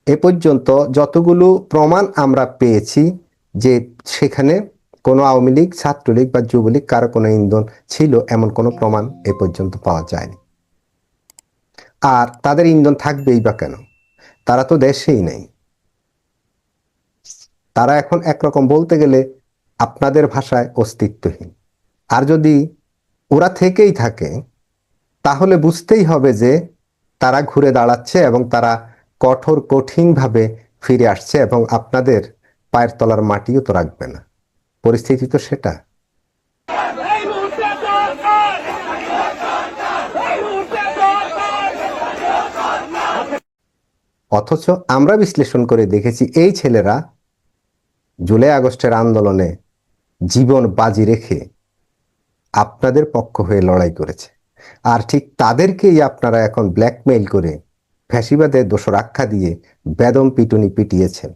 এ পর্যন্ত যতগুলো প্রমাণ আমরা পেয়েছি যে সেখানে কোনো আওয়ামী লীগ, ছাত্রলীগ বা যুবলীগ কারো কোনো ইন্ধন ছিল, এমন কোনো প্রমাণ এ পর্যন্ত পাওয়া যায়নি। আর তাদের ইন্ধন থাকবেই বা কেন? তারা তো দেশেই নেই। তারা এখন একরকম বলতে গেলে আপনাদের ভাষায় অস্তিত্বহীন। আর যদি ওরা থেকেই থাকে তাহলে বুঝতেই হবে যে তারা ঘুরে দাঁড়াচ্ছে এবং তারা কঠিনভাবে ফিরে আসছে এবং আপনাদের পায়ের তলার মাটিও তো রাখবে না। পরিস্থিতি তো সেটা। অথচ আমরা বিশ্লেষণ করে দেখেছি এই ছেলেরা জুলাই আগস্টের আন্দোলনে জীবন বাজি রেখে আপনাদের পক্ষ হয়ে লড়াই করেছে। আর ঠিক তাদেরকেই আপনারা এখন ব্ল্যাকমেইল করে ফ্যাসিবাদের দোষর আখ্যা দিয়ে বেদম পিটুনি পিটিয়েছেন।